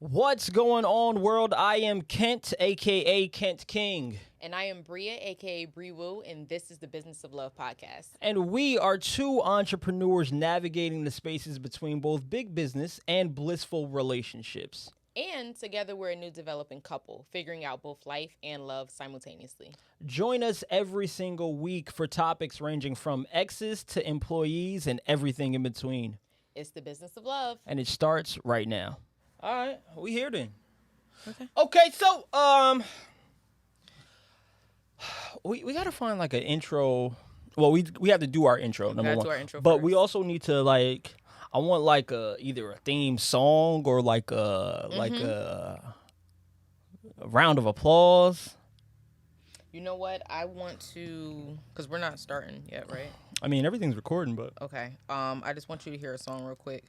What's going on, world? I am Kent, aka Kent King. And I am Bria, aka Bree Woo, and this is the Business of Love podcast. And we are two entrepreneurs navigating the spaces between both big business and blissful relationships. And together we're a new developing couple, figuring out both life and love simultaneously. Join us every single week for topics ranging from exes to employees and everything in between. It's the Business of Love. And it starts right now. All right, we here then. Okay, so we got to find like an intro. Well, we have to do our intro, number one. Do our intro but first. we also need to I want like either a theme song or like a round of applause. You know what? I want to, because we're not starting yet, right? I mean, everything's recording, but Okay. I just want you to hear a song real quick.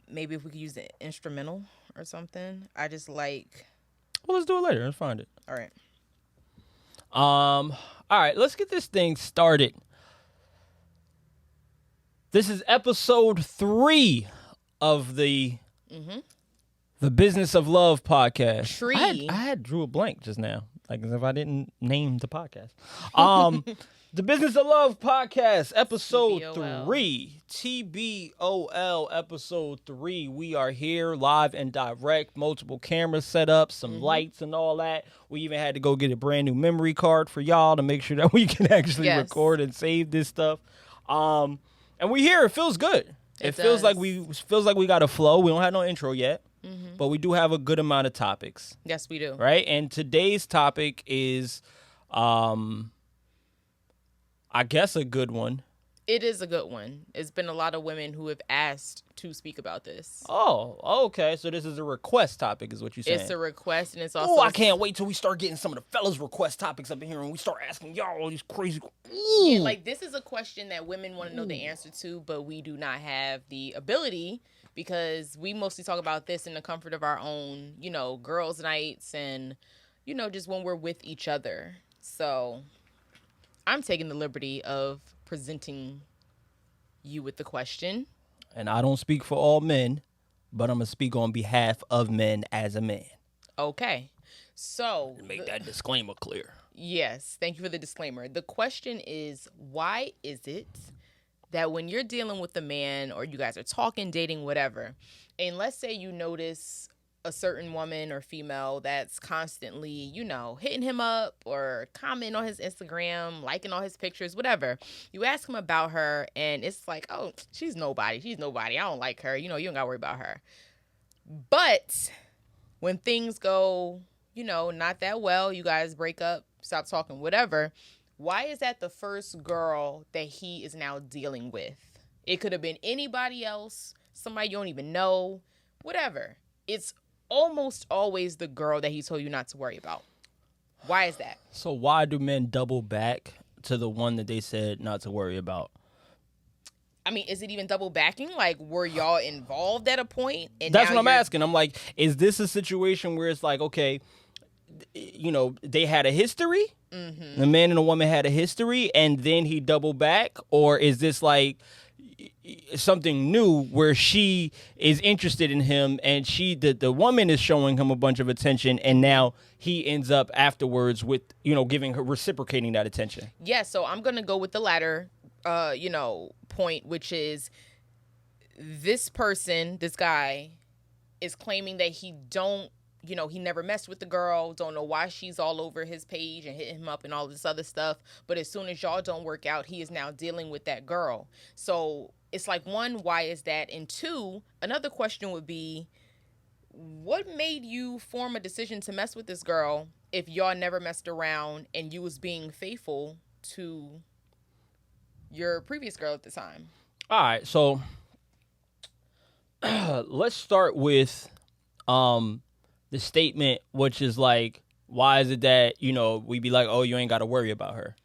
Maybe if we could use the instrumental or something. I just like. well, let's do it later. Let's find it. All right. All right, let's get this thing started. This is episode 3 of the Business of Love podcast. Tree. I had drew a blank just now, like as if I didn't name the podcast. The Business of Love podcast, episode TBOL. 3. TBOL, episode 3. We are here live and direct, multiple cameras set up, some lights and all that. We even had to go get a brand new memory card for y'all to make sure that we can actually record and save this stuff. And we here. It feels good. It feels like we got a flow. We don't have no intro yet, but we do have a good amount of topics. Yes, we do. Right? And today's topic is I guess a good one. It is a good one. It's been a lot of women who have asked to speak about this. Oh, okay. So this is a request topic, is what you're saying. It's a request, and it's also. Oh, I can't wait till we start getting some of the fellas' request topics up in here, and we start asking y'all all these crazy. Ooh. Yeah, like this is a question that women want to know the answer to, but we do not have the ability because we mostly talk about this in the comfort of our own, girls' nights and, just when we're with each other. So I'm taking the liberty of presenting you with the question. And I don't speak for all men, but I'm going to speak on behalf of men as a man. Okay. So Make that disclaimer clear. Yes. Thank you for the disclaimer. The question is, why is it that when you're dealing with a man or you guys are talking, dating, whatever, and let's say you notice a certain woman or female that's constantly, hitting him up or commenting on his Instagram, liking all his pictures, whatever. You ask him about her and it's like, oh, she's nobody. I don't like her. You don't got to worry about her. But when things go, not that well, you guys break up, stop talking, whatever. Why is that the first girl that he is now dealing with? It could have been anybody else, somebody you don't even know, whatever. It's almost always the girl that he told you not to worry about. Why is that? So why do men double back to the one that they said not to worry about? I mean, is it even double backing? Like, were y'all involved at a point? And that's what I'm asking. I'm like, is this a situation where it's like, okay, they had a history? Mm-hmm. The man and the woman had a history, and then he doubled back? Or is this like something new where she is interested in him and the woman is showing him a bunch of attention, and now he ends up afterwards with, giving her, reciprocating that attention? Yeah, so I'm going to go with the latter, point, which is this guy is claiming that he never messed with the girl, don't know why she's all over his page and hitting him up and all this other stuff. But as soon as y'all don't work out, he is now dealing with that girl. So it's like, one, why is that? And two, another question would be, what made you form a decision to mess with this girl if y'all never messed around and you was being faithful to your previous girl at the time? All right, so let's start with the statement, which is like, why is it that, we be like, oh, you ain't got to worry about her?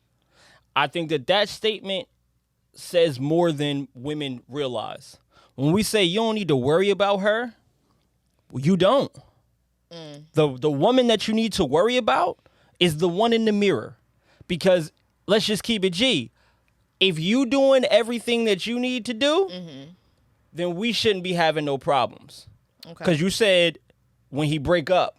I think that statement says more than women realize. When we say you don't need to worry about her, well, you don't. The woman that you need to worry about is the one in the mirror. Because let's just keep it G. If you doing everything that you need to do, then we shouldn't be having no problems. Okay. Because you said when we break up,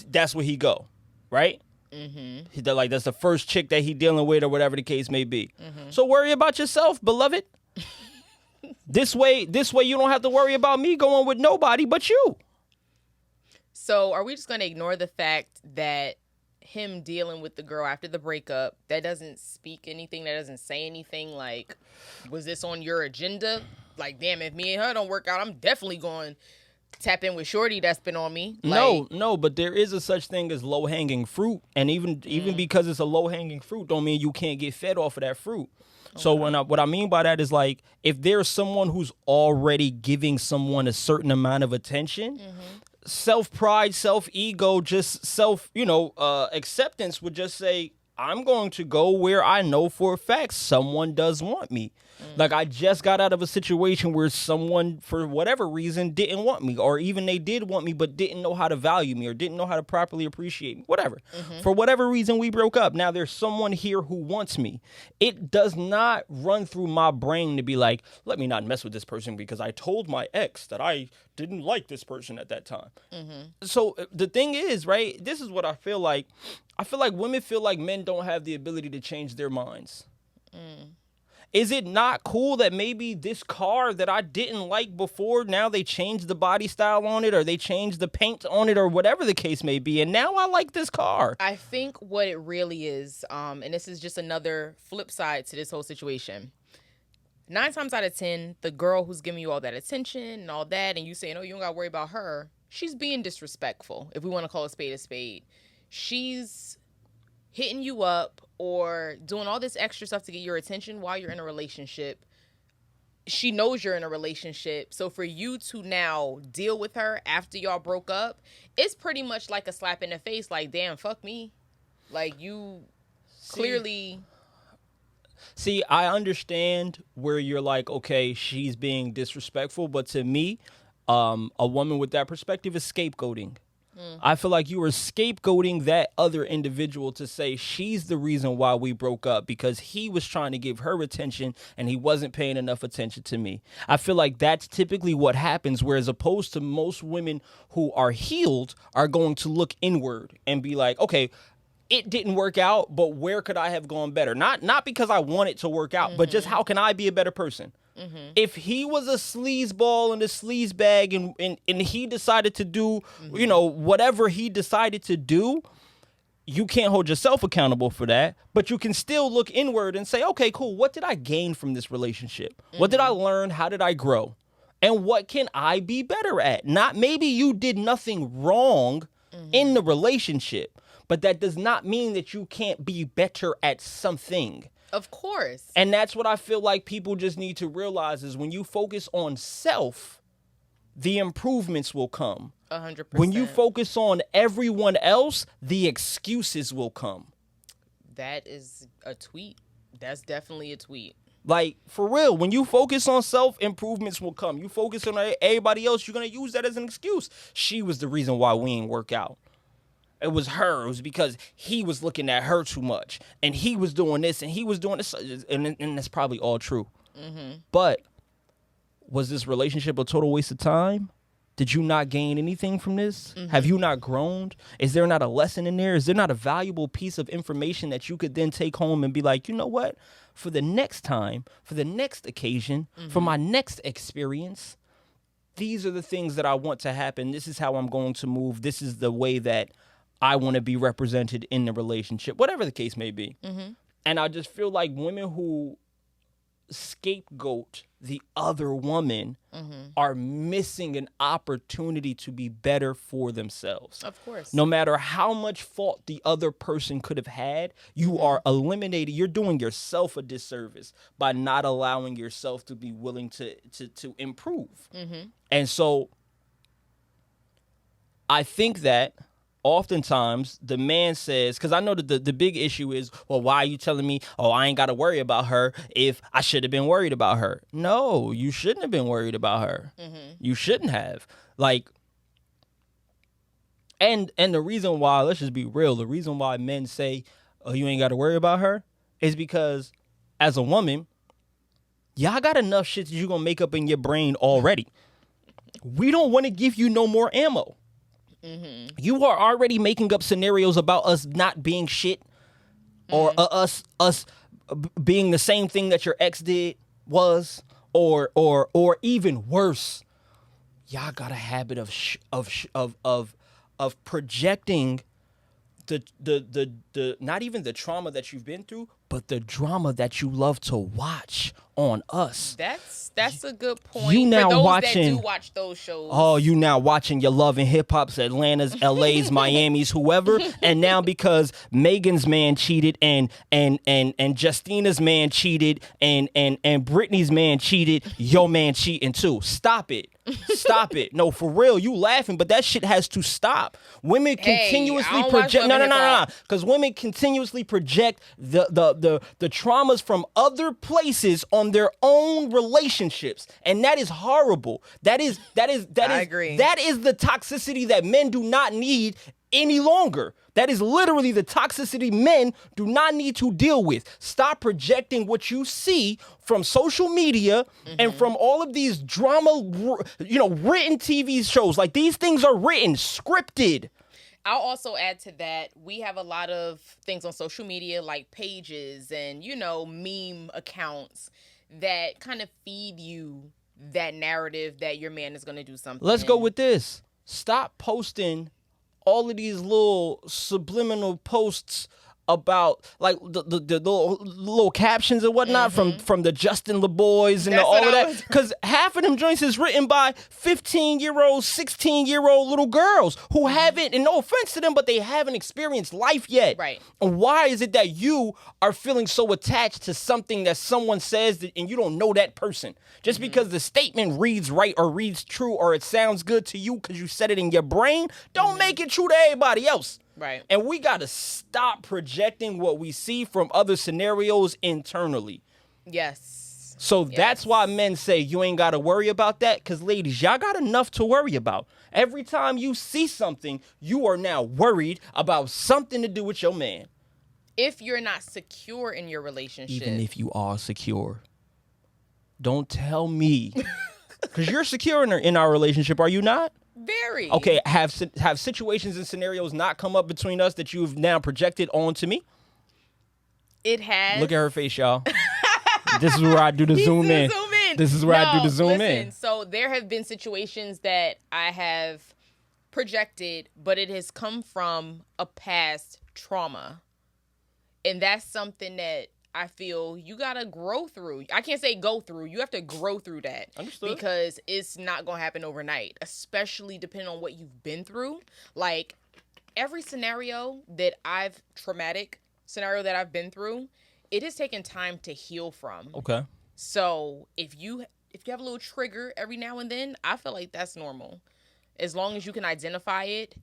that's where he go, right? Mm-hmm. That's the first chick that he dealing with or whatever the case may be. Mm-hmm. So worry about yourself, beloved. This way you don't have to worry about me going with nobody but you. So are we just going to ignore the fact that him dealing with the girl after the breakup, that doesn't speak anything, that doesn't say anything? Like, was this on your agenda? Like, damn, if me and her don't work out, I'm definitely going to tap in with shorty that's been on me. Like, No, but there is a such thing as low-hanging fruit. And even because it's a low-hanging fruit don't mean you can't get fed off of that fruit. Okay. So what I mean by that is, like, if there's someone who's already giving someone a certain amount of attention, self-pride, self-ego, just acceptance would just say, I'm going to go where I know for a fact someone does want me. Like, I just got out of a situation where someone, for whatever reason, didn't want me, or even they did want me but didn't know how to value me or didn't know how to properly appreciate me, whatever. For whatever reason, we broke up. Now there's someone here who wants me. It does not run through my brain to be like, let me not mess with this person because I told my ex that I didn't like this person at that time. So the thing is, right, this is what I feel like. I feel like women feel like men don't have the ability to change their minds. Is it not cool that maybe this car that I didn't like before, now they changed the body style on it, or they changed the paint on it, or whatever the case may be, and now I like this car? I think what it really is, and this is just another flip side to this whole situation. 9 times out of 10, the girl who's giving you all that attention and all that, and you saying, oh, you don't got to worry about her, she's being disrespectful, if we want to call a spade a spade. She's hitting you up or doing all this extra stuff to get your attention while you're in a relationship. She knows you're in a relationship. So for you to now deal with her after y'all broke up, it's pretty much like a slap in the face. Like, damn, fuck me. Like, you clearly... See, I understand where you're like, okay, she's being disrespectful. But to me, a woman with that perspective is scapegoating. I feel like you were scapegoating that other individual to say she's the reason why we broke up because he was trying to give her attention and he wasn't paying enough attention to me. I feel like that's typically what happens, whereas opposed to most women who are healed are going to look inward and be like, okay, it didn't work out, but where could I have gone better? Not because I want it to work out, but just how can I be a better person? If he was a sleazeball and a sleazebag and he decided to do, whatever he decided to do, you can't hold yourself accountable for that, but you can still look inward and say, okay, cool. What did I gain from this relationship? What did I learn? How did I grow? And what can I be better at? Not maybe you did nothing wrong in the relationship, but that does not mean that you can't be better at something. Of course. And that's what I feel like people just need to realize is when you focus on self, the improvements will come. 100%. When you focus on everyone else, the excuses will come. That is a tweet. That's definitely a tweet. Like, for real, when you focus on self, improvements will come. You focus on everybody else, you're going to use that as an excuse. She was the reason why we ain't work out. It was her. It was because he was looking at her too much. And he was doing this and he was doing this. And that's probably all true. But was this relationship a total waste of time? Did you not gain anything from this? Have you not grown? Is there not a lesson in there? Is there not a valuable piece of information that you could then take home and be like, you know what? For the next time, for the next occasion, for my next experience, these are the things that I want to happen. This is how I'm going to move. This is the way that I want to be represented in the relationship, whatever the case may be. And I just feel like women who scapegoat the other woman are missing an opportunity to be better for themselves. Of course. No matter how much fault the other person could have had, you are eliminating, you're doing yourself a disservice by not allowing yourself to be willing to improve. And so I think that oftentimes the man says, because I know that the big issue is, well, why are you telling me, oh, I ain't got to worry about her if I should have been worried about her? No, you shouldn't have been worried about her. You shouldn't have. Like, and the reason why, let's just be real, the reason why men say, oh, you ain't got to worry about her is because as a woman, y'all got enough shit that you're going to make up in your brain already. we don't want to give you no more ammo. You are already making up scenarios about us not being shit, or us being the same thing that your ex or even worse. Y'all got a habit of projecting the not even the trauma that you've been through, but the drama that you love to watch on us. That's a good point. You now for those watching, that do watch those shows. Oh, you now watching your Love and Hip Hop's, Atlanta's, LA's, Miami's, whoever, and now because Megan's man cheated and Justina's man cheated and Brittany's man cheated, your man cheating too. Stop it. Stop it. No, for real, you laughing, but that shit has to stop. Women continuously project. No. Because women continuously project the traumas from other places on their own relationships, and that is horrible. I agree. That is the toxicity that men do not need any longer. That is literally the toxicity men do not need to deal with. Stop projecting what you see from social media and from all of these drama, written TV shows. Like, these things are written, scripted. I'll also add to that, we have a lot of things on social media like pages and, meme accounts that kind of feed you that narrative that your man is going to do something. Let's go with this. Stop posting all of these little subliminal posts about, like, the little captions and whatnot from the Justin LeBoys and all of that. Because half of them joints is written by 15-year-old, 16-year-old little girls who haven't, and no offense to them, but they haven't experienced life yet. Right. And why is it that you are feeling so attached to something that someone says and you don't know that person? Just because the statement reads right or reads true or it sounds good to you because you said it in your brain, don't make it true to everybody else. Right. And we got to stop projecting what we see from other scenarios internally. Yes. So that's why men say you ain't got to worry about that, because, ladies, y'all got enough to worry about. Every time you see something, you are now worried about something to do with your man. If you're not secure in your relationship. Even if you are secure. Don't tell me. Because you're secure in our relationship, are you not? Very. Okay, have situations and scenarios not come up between us that you've now projected onto me? It has. Look at her face, y'all. This is where I do the zoom in. This is where I do the zoom in. So there have been situations that I have projected, but it has come from a past trauma. And that's something that I feel you got to grow through. I can't say go through. You have to grow through that. Understood. Because it's not going to happen overnight, especially depending on what you've been through. Like, every traumatic scenario that I've been through, it has taken time to heal from. Okay. So if you have a little trigger every now and then, I feel like that's normal. As long as you can identify it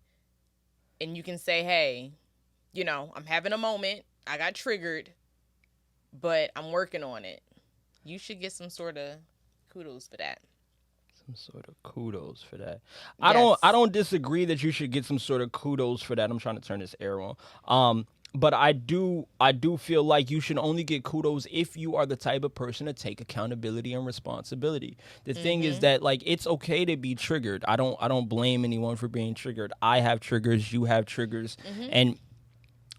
and you can say, hey, I'm having a moment. I got triggered, but I'm working on it. You should get some sort of kudos for that. Some sort of kudos for that. Yes. I don't disagree that you should get some sort of kudos for that. I'm trying to turn this air on. But I do feel like you should only get kudos if you are the type of person to take accountability and responsibility. The thing is that, like, it's okay to be triggered. I don't blame anyone for being triggered. I have triggers, you have triggers, and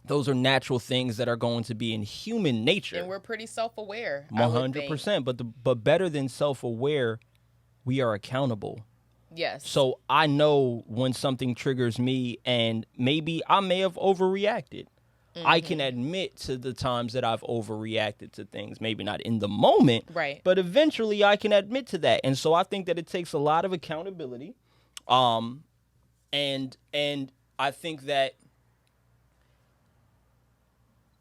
those are natural things that are going to be in human nature. And we're pretty self-aware. 100%. But better than self-aware, we are accountable. Yes. So I know when something triggers me, and maybe I may have overreacted. I can admit to the times that I've overreacted to things, maybe not in the moment, right? But eventually I can admit to that. And so I think that it takes a lot of accountability. And I think that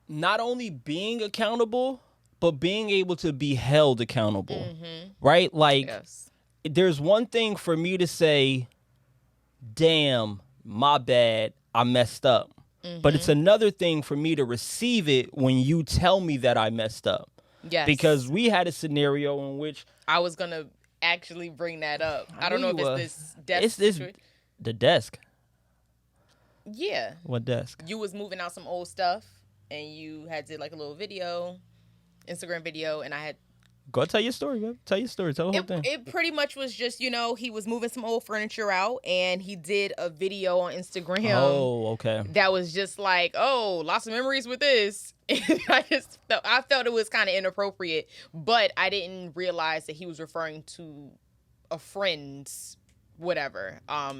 not only being accountable, but being able to be held accountable, right? Like, there's one thing for me to say, damn, my bad, I messed up. But it's another thing for me to receive it when you tell me that I messed up. Yes. Because we had a scenario in which I was going to actually bring that up. I don't know if it's this desk. It's the desk. Yeah. What desk? You was moving out some old stuff and you had did like a little video, Instagram video, and I had Go ahead, tell your story, man. Tell your story. Tell the whole thing. It pretty much was just, he was moving some old furniture out, and he did a video on Instagram. Oh, okay. That was just like, oh, lots of memories with this. And I felt it was kind of inappropriate, but I didn't realize that he was referring to a friend's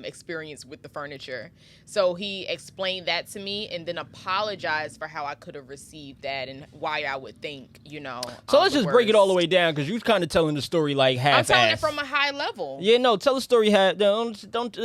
experience with the furniture. So he explained that to me and then apologized for how I could have received that and why I would think, So let's just break it all the way down, because you're kind of telling the story like half-assed. I'm telling it from a high level. Yeah, no, tell the story half. Don't.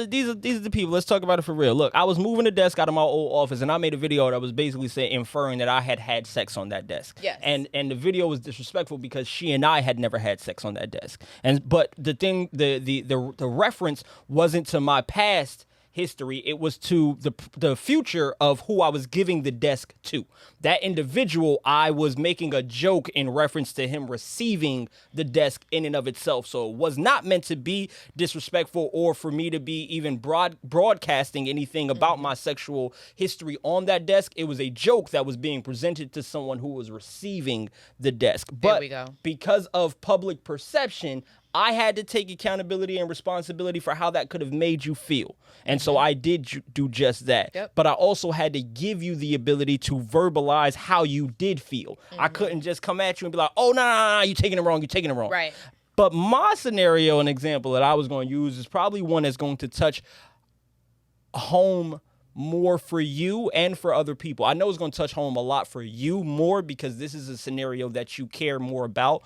These are the people. Let's talk about it for real. Look, I was moving the desk out of my old office, and I made a video that was basically inferring that I had sex on that desk. Yes. And the video was disrespectful because she and I had never had sex on that desk. But the thing, the reference wasn't to my past history. It was to the future of who I was giving the desk to. That individual, I was making a joke in reference to him receiving the desk in and of itself. So it was not meant to be disrespectful or for me to be even broadcasting anything about my sexual history on that desk. It was a joke that was being presented to someone who was receiving the desk. But there we go. Because of public perception, I had to take accountability and responsibility for how that could have made you feel. And so I did do just that. Yep. But I also had to give you the ability to verbalize how you did feel. I couldn't just come at you and be like, oh, no, you're taking it wrong. You're taking it wrong. Right. But my scenario and example that I was going to use is probably one that's going to touch home more for you and for other people. I know it's going to touch home a lot for you more because this is a scenario that you care more about.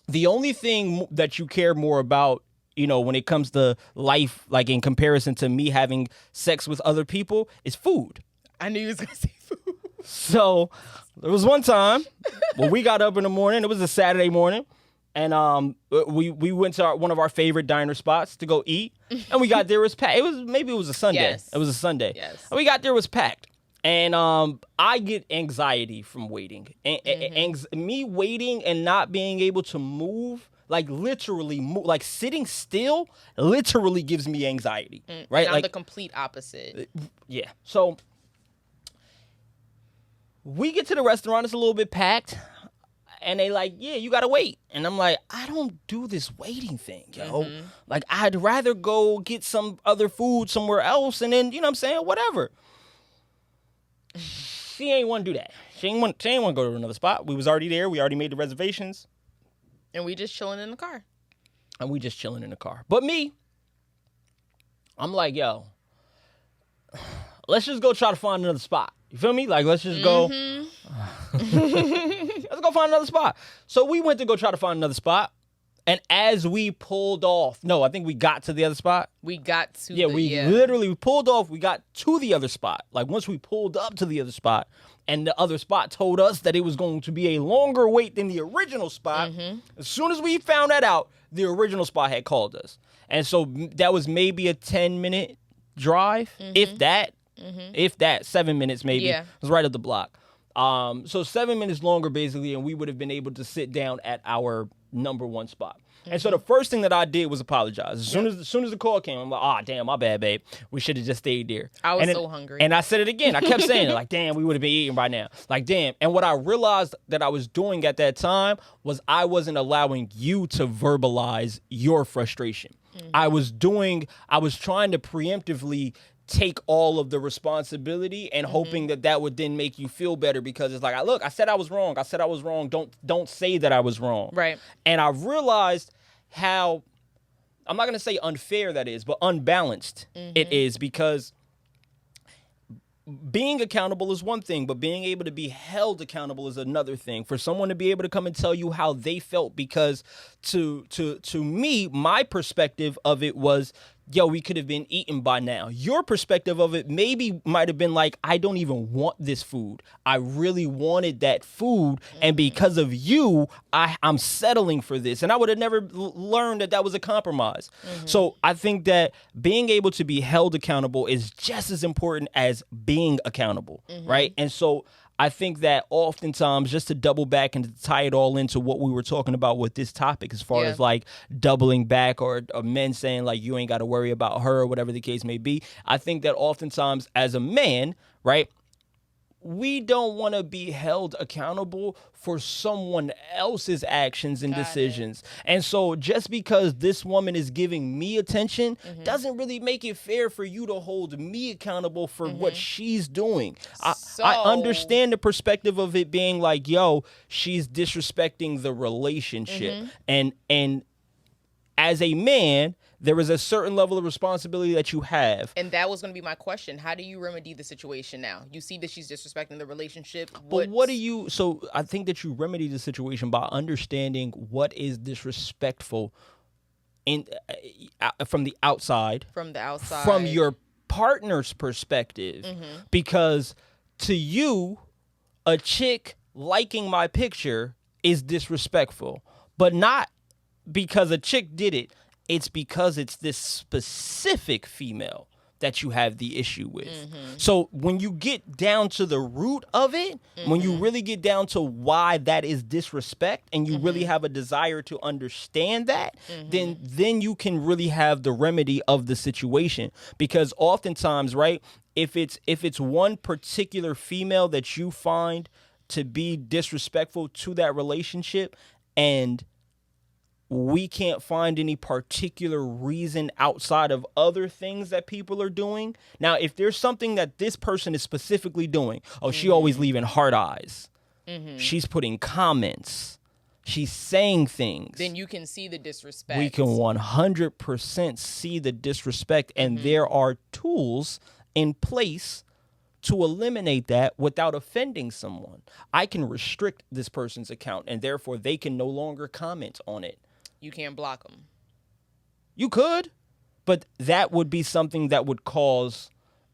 The only thing that you care more about, when it comes to life, like in comparison to me having sex with other people, is food. I knew you was going to say food. So there was one time when we got up in the morning. It was a Saturday morning. And we went to one of our favorite diner spots to go eat. And we got there, it was packed. It was a Sunday. Yes. It was a Sunday. Yes. And we got there, it was packed. And I get anxiety from waiting. Me waiting and not being able to move, like literally move, like sitting still literally gives me anxiety. Right? And I'm like the complete opposite. Yeah. So we get to the restaurant, it's a little bit packed. And they like, yeah, you gotta wait. And I'm like, I don't do this waiting thing, yo. Like, I'd rather go get some other food somewhere else and then, whatever. She ain't want to do that. She ain't want to go to another spot. We was already there. We already made the reservations. And we just chilling in the car. But me, I'm like, yo, let's just go try to find another spot. You feel me? Like, let's just go. Let's go find another spot. So we went to go try to find another spot. And as we pulled off, I think we got to the other spot. We got to literally pulled off. We got to the other spot. Like once we pulled up to the other spot and the other spot told us that it was going to be a longer wait than the original spot. As soon as we found that out, the original spot had called us. And so that was maybe a 10-minute drive, if that, 7 minutes maybe. Yeah. It was right up the block. So 7 minutes longer basically, and we would have been able to sit down at our number one spot. And so the first thing that I did was apologize. As soon as the call came, I'm like, damn, my bad, babe. We should have just stayed there. I was so hungry. And I said it again. I kept saying it, like, damn, we would have been eating by now. Like, damn. And what I realized that I was doing at that time was I wasn't allowing you to verbalize your frustration. I was trying to preemptively take all of the responsibility and hoping that would then make you feel better, because it's like, look, I said I was wrong. Don't say that I was wrong. Right. And I realized how, I'm not going to say unfair that is, but unbalanced it is, because being accountable is one thing, but being able to be held accountable is another thing. For someone to be able to come and tell you how they felt, because to me, my perspective of it was, yo, we could have been eaten by now. Your perspective of it maybe might have been like, I don't even want this food. I really wanted that food. And because of you, I'm settling for this. And I would have never learned that was a compromise. So I think that being able to be held accountable is just as important as being accountable, right? And so I think that oftentimes, just to double back and to tie it all into what we were talking about with this topic, as far as like doubling back or men saying like, you ain't got to worry about her or whatever the case may be. I think that oftentimes as a man, right, we don't want to be held accountable for someone else's actions and decisions. And so just because this woman is giving me attention doesn't really make it fair for you to hold me accountable for what she's doing. I understand the perspective of it being like, yo, she's disrespecting the relationship. And as a man, there is a certain level of responsibility that you have. And that was going to be my question. How do you remedy the situation now? You see that she's disrespecting the relationship. But what do you... So I think that you remedy the situation by understanding what is disrespectful from the outside. From the outside. From your partner's perspective. Because to you, a chick liking my picture is disrespectful. But not because a chick did it. It's because it's this specific female that you have the issue with. So when you get down to the root of it, when you really get down to why that is disrespect, and you really have a desire to understand that, then you can really have the remedy of the situation. Because oftentimes, right, if it's one particular female that you find to be disrespectful to that relationship, and we can't find any particular reason outside of other things that people are doing. Now, if there's something that this person is specifically doing, she always leaving heart eyes. She's putting comments. She's saying things. Then you can see the disrespect. We can 100% see the disrespect, and there are tools in place to eliminate that without offending someone. I can restrict this person's account, and therefore they can no longer comment on it. You can't block them. You could, but that would be something that would cause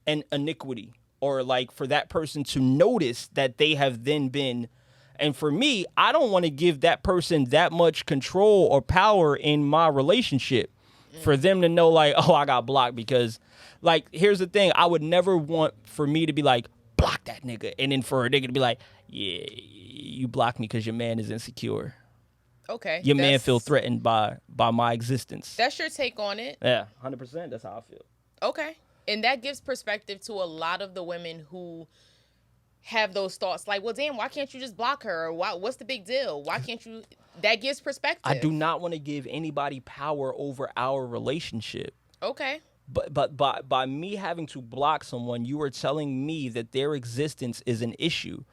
an iniquity, or like for that person to notice that they have then been. And for me, I don't want to give that person that much control or power in my relationship for them to know like, oh, I got blocked because, like, here's the thing. I would never want for me to be like, block that nigga. And then for a nigga to be like, yeah, you blocked me because your man is insecure. Okay. Your man feel threatened by my existence. That's your take on it. Yeah, 100%. That's how I feel. Okay. And that gives perspective to a lot of the women who have those thoughts like, well, damn, why can't you just block her? Or what's the big deal? Why can't you? That gives perspective. I do not want to give anybody power over our relationship. Okay. But by me having to block someone, you are telling me that their existence is an issue.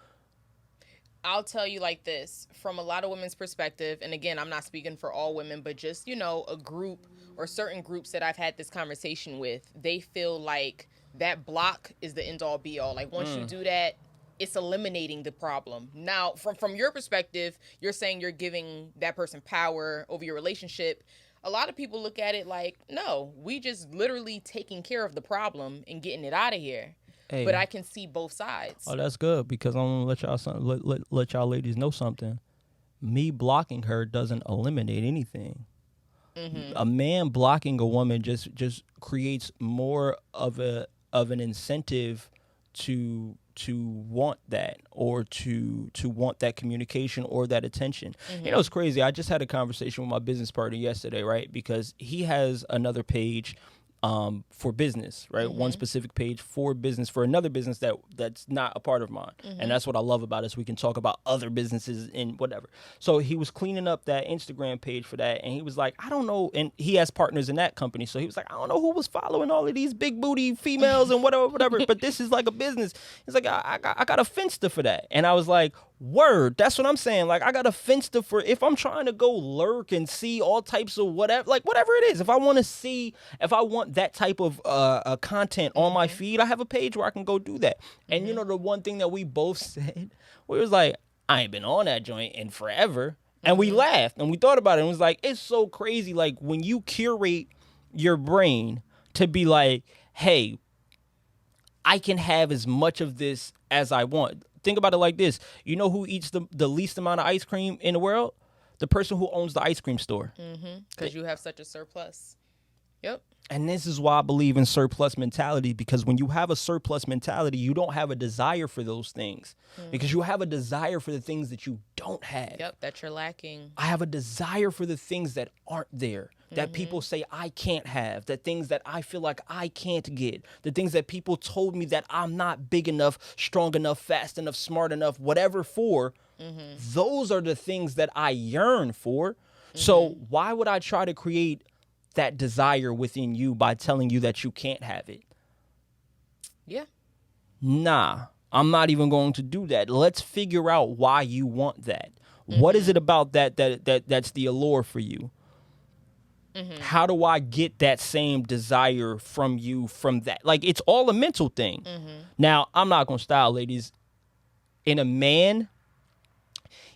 I'll tell you like this, from a lot of women's perspective, and again, I'm not speaking for all women, but just, a group or certain groups that I've had this conversation with, they feel like that block is the end all be all. Like once you do that, it's eliminating the problem. Now, from your perspective, you're saying you're giving that person power over your relationship. A lot of people look at it like, no, we just literally taking care of the problem and getting it out of here. Hey. But I can see both sides. Oh, that's good, because I'm gonna let y'all ladies know something. Me blocking her doesn't eliminate anything. A man blocking a woman just creates more of an incentive to want that, or to want that communication or that attention. It's crazy. I just had a conversation with my business partner yesterday, right? Because he has another page for business, right? One specific page for business for another business that's not a part of mine. And that's what I love about it, is we can talk about other businesses and whatever. So he was cleaning up that Instagram page for that, and he was like, I don't know, and he has partners in that company, so he was like, I don't know who was following all of these big booty females and whatever, but this is like a business. He's like, I got a Finsta for that. And I was like, word, that's what I'm saying. Like, I got a Finsta for if I'm trying to go lurk and see all types of whatever it is. If I want that type of content on my feed, I have a page where I can go do that. And the one thing that we both said, we was like, I ain't been on that joint in forever. And we laughed and we thought about it and was like, it's so crazy. Like, when you curate your brain to be like, hey, I can have as much of this as I want. Think about it like this. You know who eats the least amount of ice cream in the world? The person who owns the ice cream store. Because you have such a surplus. Yep. And this is why I believe in surplus mentality, because when you have a surplus mentality, you don't have a desire for those things because you have a desire for the things that you don't have. Yep, that you're lacking. I have a desire for the things that aren't there, that people say I can't have, the things that I feel like I can't get, the things that people told me that I'm not big enough, strong enough, fast enough, smart enough, whatever for. Those are the things that I yearn for. So why would I try to create that desire within you by telling you that you can't have it? Yeah. Nah, I'm not even going to do that. Let's figure out why you want that. What is it about that's the allure for you? How do I get that same desire from you from that? Like, it's all a mental thing. Now, I'm not going to style, ladies. In a man,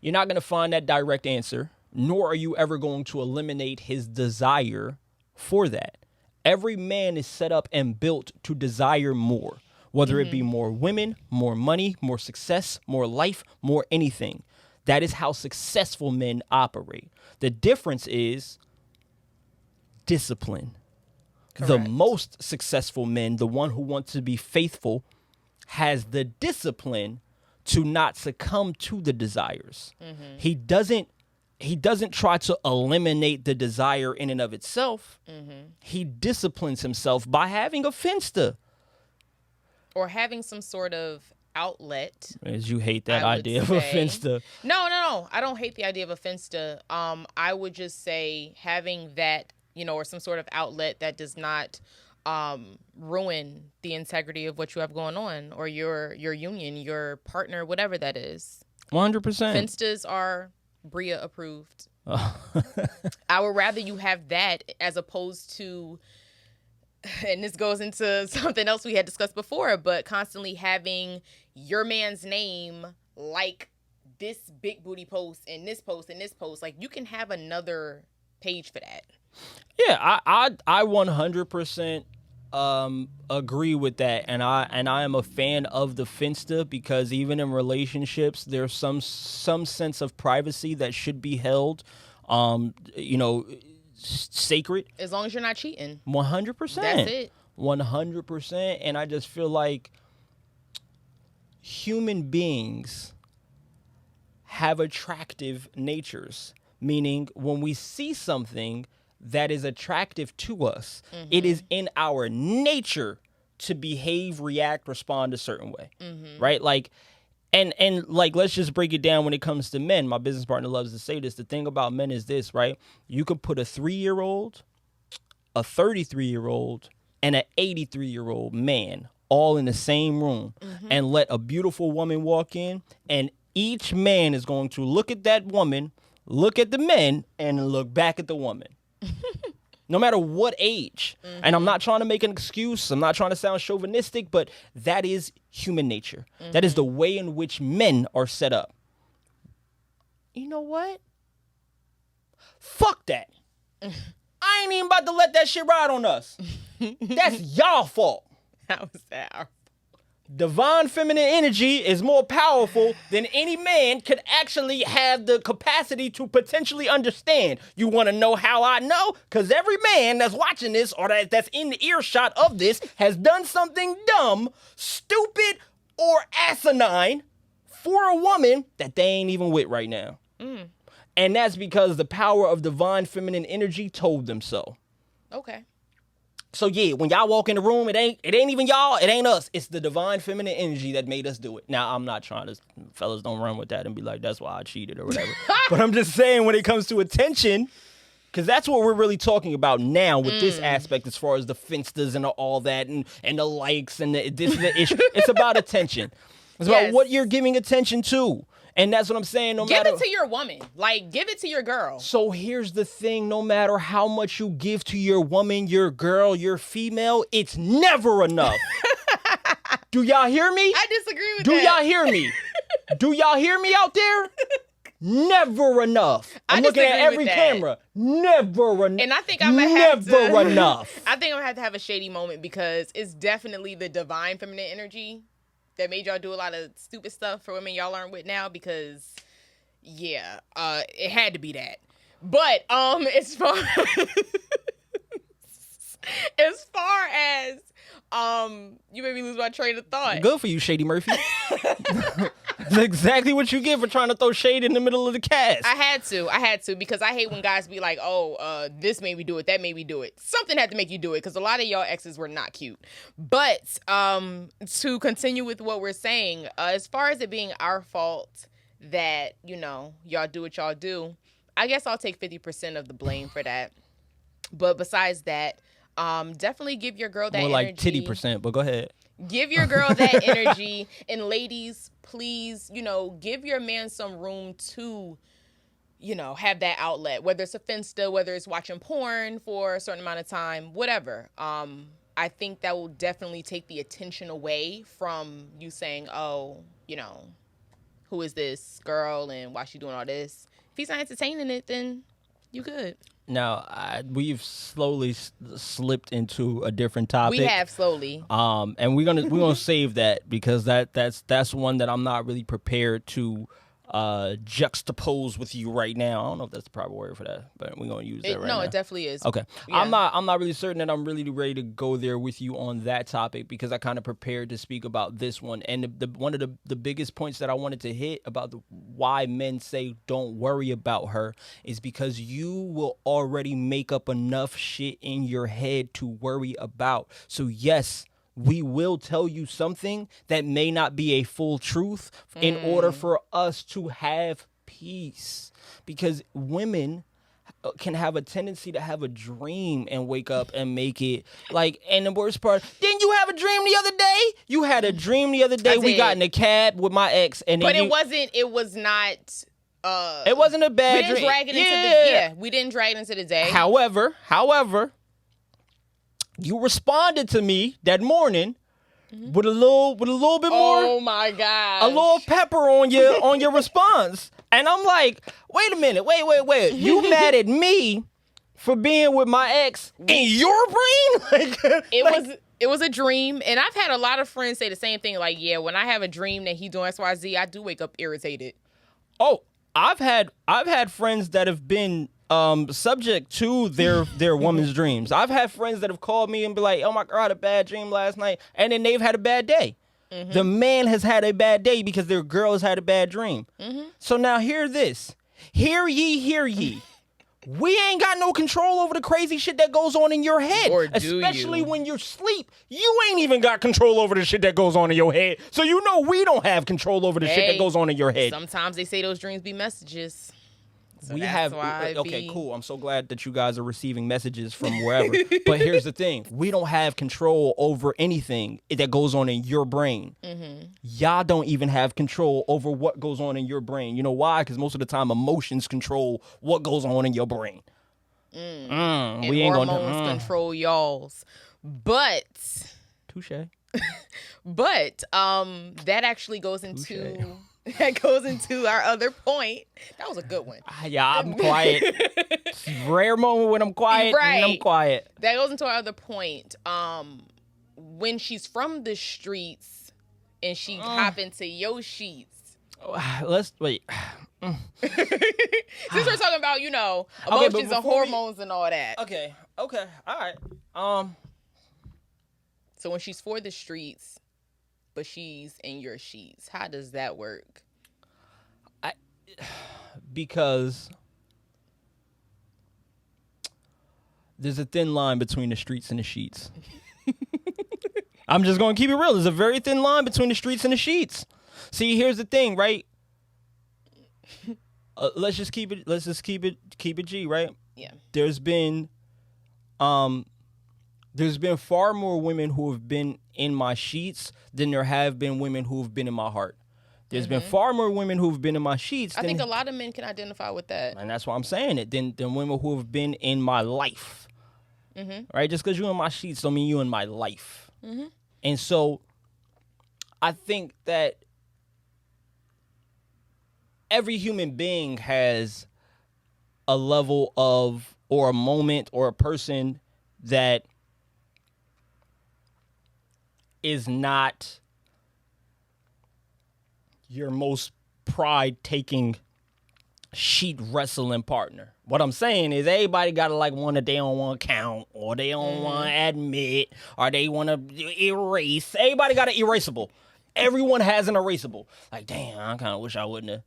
you're not going to find that direct answer, nor are you ever going to eliminate his desire for that. Every man is set up and built to desire more, whether it be more women, more money, more success, more life, more anything. That is how successful men operate. The difference is discipline. Correct. The most successful men, the one who wants to be faithful, has the discipline to not succumb to the desires. He doesn't try to eliminate the desire in and of itself. He disciplines himself by having a finsta. Or having some sort of outlet. As you hate that I would idea of a say. finsta. No. I don't hate the idea of a finsta. I would just say having that, or some sort of outlet that does not ruin the integrity of what you have going on, or your union, your partner, whatever that is. 100%. Finstas are Bria approved. I would rather you have that as opposed to, and this goes into something else we had discussed before, but constantly having your man's name like this big booty post and this post and this post. Like, you can have another page for that. Yeah, I 100% agree with that, and I am a fan of the finsta, because even in relationships there's some sense of privacy that should be held sacred, As long as you're not cheating. 100%. That's it. 100%. And I just feel like human beings have attractive natures, meaning when we see something that is attractive to us, it is in our nature to behave, react, respond a certain way, right? Like, and like, let's just break it down when it comes to men. My business partner loves to say this. The thing about men is this, right? You could put a 3-year-old, a 33-year-old, and an 83-year-old man all in the same room and let a beautiful woman walk in, and each man is going to look at that woman, look at the men, and look back at the woman. No matter what age. And I'm not trying to make an excuse. I'm not trying to sound chauvinistic, but that is human nature. That is the way in which men are set up. You know what? Fuck that. I ain't even about to let that shit ride on us. That's y'all fault. How was that? Divine feminine energy is more powerful than any man could actually have the capacity to potentially understand. You want to know how I know? Because every man that's watching this or that's in the earshot of this has done something dumb, stupid, or asinine for a woman that they ain't even with right now. And that's because the power of divine feminine energy told them so. Okay. So yeah, when y'all walk in the room, it ain't even y'all, it ain't us. It's the divine feminine energy that made us do it. Now, I'm not trying to, fellas don't run with that and be like, that's why I cheated or whatever. But I'm just saying, when it comes to attention, because that's what we're really talking about now with this aspect, as far as the finstas and all that and the likes and this and the issue. It's about attention. It's about what you're giving attention to. And that's what I'm saying. Give it to your woman. Like, give it to your girl. So here's the thing. No matter how much you give to your woman, your girl, your female, it's never enough. Do y'all hear me? I disagree with that. Do y'all hear me? Do y'all hear me out there? Never enough. I'm looking at every camera. Never enough. And I think I'm going to have to... Never enough. I think I'm going to have a shady moment, because it's definitely the divine feminine energy that made y'all do a lot of stupid stuff for women y'all aren't with now, because it had to be that. But as far As far as you made me lose my train of thought. Good for you, Shady Murphy. That's exactly what you get for trying to throw shade in the middle of the cast. I had to because I hate when guys be like, oh, this made me do it, that made me do it. Something had to make you do it because a lot of y'all exes were not cute. But to continue with what we're saying, as far as it being our fault that, y'all do what y'all do, I guess I'll take 50% of the blame for that. But besides that, definitely give your girl that More energy. like titty percent, but go ahead. Give your girl that energy. And ladies, please, give your man some room to, have that outlet. Whether it's a Finsta, whether it's watching porn for a certain amount of time, whatever. I think that will definitely take the attention away from you saying, oh, who is this girl and why she doing all this? If he's not entertaining it, then you good. Now, we've slowly slipped into a different topic. We have slowly. And we're gonna save that because that's one that I'm not really prepared to juxtapose with you right now. I don't know if that's the proper word for that, but we're gonna use that right now. No, it definitely is. Okay. Yeah. I'm not really certain that I'm really ready to go there with you on that topic because I kind of prepared to speak about this one. And one of the biggest points that I wanted to hit about why men say don't worry about her is because you will already make up enough shit in your head to worry about. So yes, we will tell you something that may not be a full truth in order for us to have peace. Because women can have a tendency to have a dream and wake up and make it like, and the worst part, didn't you have a dream the other day? You had a dream the other day. We got in a cab with my ex. And but it wasn't a bad dream. We didn't drag it into the day. However, you responded to me that morning with a little bit more. Oh my God! A little pepper on your response, and I'm like, wait a minute, wait. You mad at me for being with my ex in your brain? It was a dream, and I've had a lot of friends say the same thing. Like, yeah, when I have a dream that he doing XYZ, I do wake up irritated. Oh, I've had friends that have been subject to their woman's dreams. I've had friends that have called me and be like, oh my God, I had a bad dream last night. And then they've had a bad day. Mm-hmm. The man has had a bad day because their girl has had a bad dream. Mm-hmm. So now hear this. Hear ye. We ain't got no control over the crazy shit that goes on in your head. Or do especially you? when you sleep. You ain't even got control over the shit that goes on in your head. So you know we don't have control over the shit that goes on in your head. Sometimes they say those dreams be messages. So cool. I'm so glad that you guys are receiving messages from wherever. But here's the thing. We don't have control over anything that goes on in your brain. Mm-hmm. Y'all don't even have control over what goes on in your brain. You know why? Because most of the time emotions control what goes on in your brain. And we ain't hormones control y'all's. But touche. But that actually goes into that goes into our other point. That was a good one. Yeah, I'm quiet. It's a rare moment when I'm quiet. Right. And I'm quiet. That goes into our other point. When she's from the streets and she hop into your sheets. Let's wait. Since we're talking about, emotions and hormones and all that. Okay. All right. So when she's for the streets, but she's in your sheets, how does that work? Because there's a thin line between the streets and the sheets. I'm just going to keep it real. There's a very thin line between the streets and the sheets. See, here's the thing, right? Let's just keep it G, right? Yeah. There's been far more women who have been in my sheets than there have been women who have been in my heart. There's been far more women who have been in my sheets. I think a lot of men can identify with that. And that's why I'm saying it. Than women who have been in my life. Mm-hmm. Right? Just because you're in my sheets don't mean you're in my life. Mm-hmm. And so I think that every human being has a level of, or a moment, or a person that is not your most pride-taking sheet wrestling partner. What I'm saying is everybody got to like one that they don't want to count or they don't want to admit or they want to erase. Everybody got an erasable. Everyone has an erasable. Like, damn, I kind of wish I wouldn't have.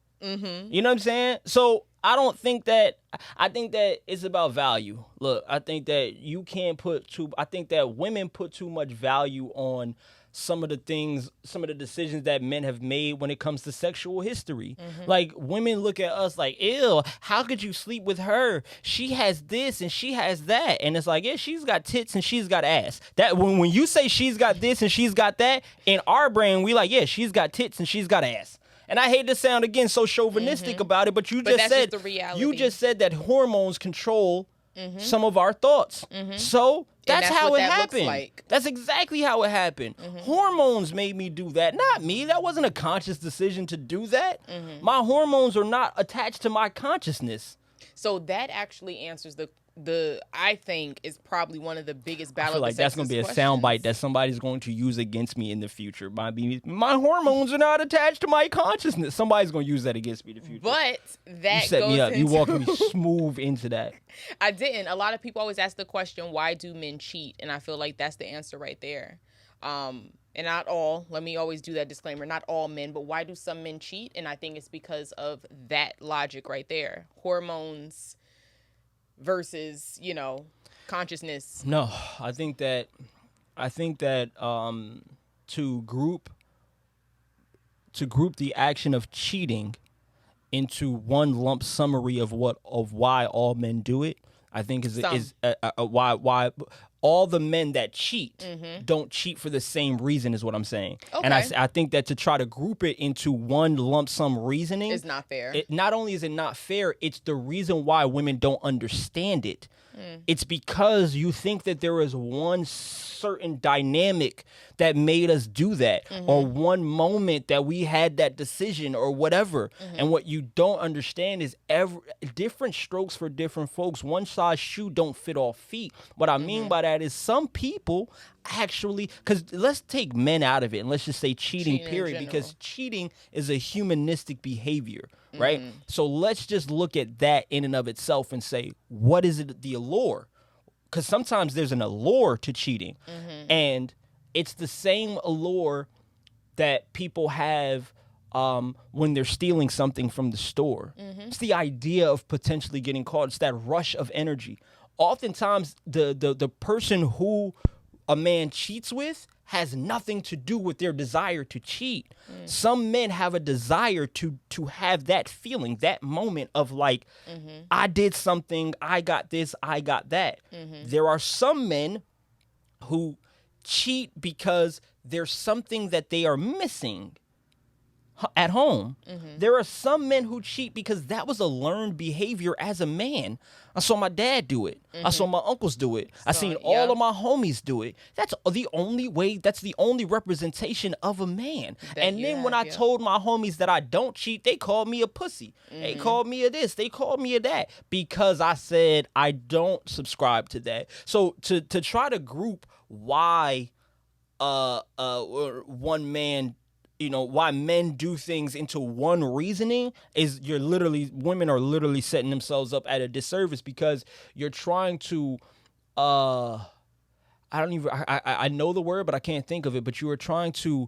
You know what I'm saying? So I don't think that, I think that it's about value. Look, I think that you can't put I think that women put too much value on some of the things, some of the decisions that men have made when it comes to sexual history. Like, women look at us like, ew, how could you sleep with her? She has this and she has that. And it's like, yeah, she's got tits and she's got ass. That when you say she's got this and she's got that, in our brain, we like, yeah, she's got tits and she's got ass. And I hate to sound, again, so chauvinistic about it, but you just said, just the reality. you just said that hormones control some of our thoughts. So that's how it happened. Like. That's exactly how it happened. Hormones made me do that, not me. That wasn't a conscious decision to do that. My hormones are not attached to my consciousness. So that actually answers the I think is probably one of the biggest I feel like that's going to be a questions. soundbite that somebody's going to use against me in the future. My hormones are not attached to my consciousness. Somebody's going to use that against me in the future. But that you set goes me up. into... You walked me smooth into that. I didn't. A lot of people always ask the question, why do men cheat? And I feel like that's the answer right there. And not all. Let me always do that disclaimer. Not all men, but why do some men cheat? And I think it's because of that logic right there. Hormones versus, consciousness. No, I think that to group the action of cheating into one lump summary of why all men do it, I think is why all the men that cheat don't cheat for the same reason, is what I'm saying. Okay. And I think that to try to group it into one lump sum reasoning is not fair. Not only is it not fair, it's the reason why women don't understand it. It's because you think that there is one certain dynamic that made us do that, or one moment that we had that decision or whatever. And what you don't understand is different strokes for different folks. One size shoe don't fit all feet. What I mean by that is some people actually, because let's take men out of it and let's just say cheating period, because cheating is a humanistic behavior, right? So let's just look at that in and of itself and say, what is it, the allure? Because sometimes there's an allure to cheating, and it's the same allure that people have when they're stealing something from the store. It's the idea of potentially getting caught. It's that rush of energy. Oftentimes, the person who a man cheats with has nothing to do with their desire to cheat. Some men have a desire to have that feeling, that moment of like, I did something, I got this, I got that. There are some men who cheat because there's something that they are missing at home. There are some men who cheat because that was a learned behavior as a man. I saw my dad do it. I saw my uncles do it. I seen all of my homies do it. That's the only way, that's the only representation of a man. And then when I told my homies that I don't cheat, they called me a pussy. They called me a this, they called me a that, because I said I don't subscribe to that. So to try to group why one man, why men do things into one reasoning is women are literally setting themselves up at a disservice, because you're trying to, I know the word, but I can't think of it, but you are trying to,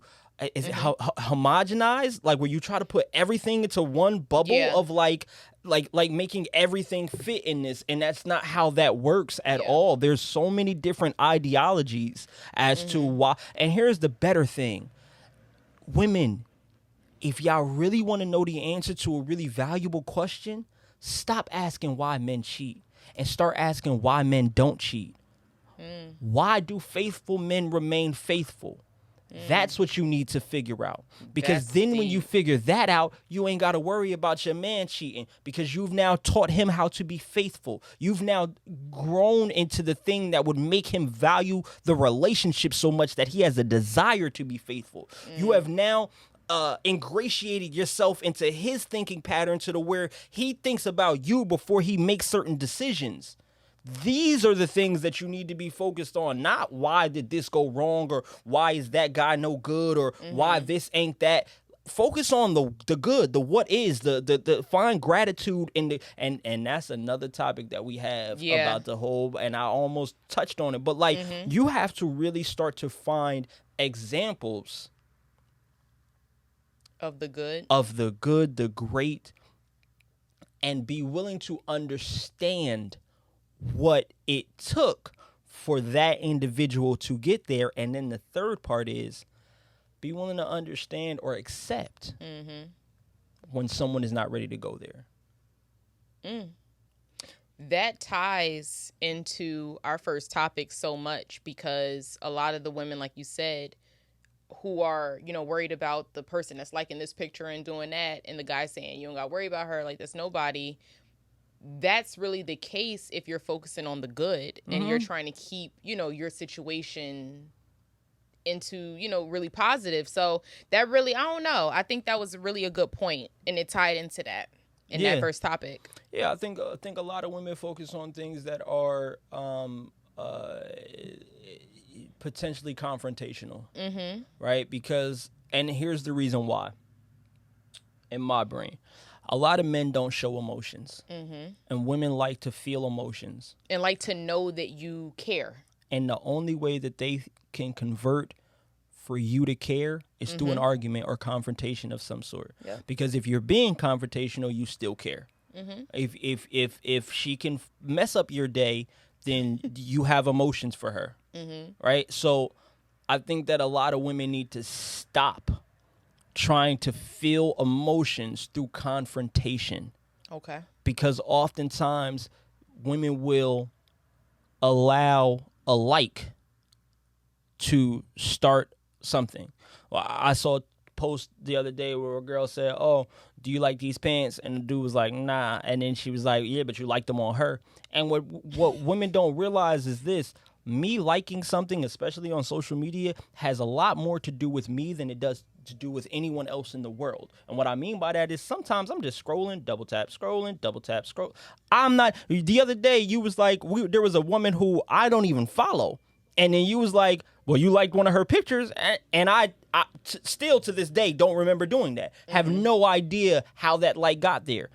is it homogenize? Like where you try to put everything into one bubble of like making everything fit in this, and that's not how that works at all. There's so many different ideologies as to why, and here's the better thing. Women, if y'all really want to know the answer to a really valuable question, stop asking why men cheat and start asking why men don't cheat. Why do faithful men remain faithful? That's what you need to figure out. Because then when you figure that out, you ain't got to worry about your man cheating, because you've now taught him how to be faithful. You've now grown into the thing that would make him value the relationship so much that he has a desire to be faithful. You have now ingratiated yourself into his thinking pattern to the where he thinks about you before he makes certain decisions. These are the things that you need to be focused on, not why did this go wrong, or why is that guy no good, or why this ain't that. focus on the good, the what is, the find gratitude in the and that's another topic that we have about the whole, and I almost touched on it, but like you have to really start to find examples of the good, the great, and be willing to understand what it took for that individual to get there. And then the third part is be willing to understand or accept when someone is not ready to go there. That ties into our first topic so much, because a lot of the women, like you said, who are, worried about the person that's liking this picture and doing that, and the guy saying, you don't got to worry about her, like there's nobody. That's really the case if you're focusing on the good and you're trying to keep, your situation into, really positive. So that really, I don't know. I think that was really a good point, and it tied into that in that first topic. Yeah, I think a lot of women focus on things that are potentially confrontational, right? Because, and here's the reason why. In my brain, a lot of men don't show emotions, and women like to feel emotions and like to know that you care. And the only way that they can convert for you to care is through an argument or confrontation of some sort. Yeah. Because if you're being confrontational, you still care. If she can mess up your day, then you have emotions for her, right? So I think that a lot of women need to stop trying to feel emotions through confrontation. Okay. Because oftentimes women will allow a like to start something. Well, I saw a post the other day where a girl said, "Oh, do you like these pants?" And the dude was like, "Nah." And then she was like, "Yeah, but you like them on her." And what women don't realize is this: me liking something, especially on social media, has a lot more to do with me than it does to do with anyone else in the world. And what I mean by that is sometimes I'm just scrolling, double tap, scrolling, double tap, scroll. I'm not. The other day you was like, there was a woman who I don't even follow, and then you was like, well, you liked one of her pictures, and I still to this day don't remember doing that. Have no idea how that like got there.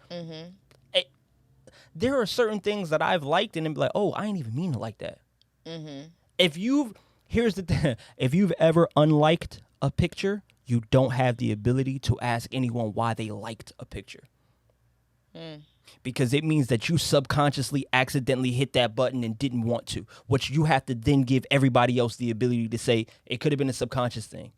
There are certain things that I've liked and then be like, oh, I ain't even mean to like that. Here's the thing: if you've ever unliked a picture, you don't have the ability to ask anyone why they liked a picture. Because it means that you subconsciously accidentally hit that button and didn't want to, which you have to then give everybody else the ability to say it could have been a subconscious thing.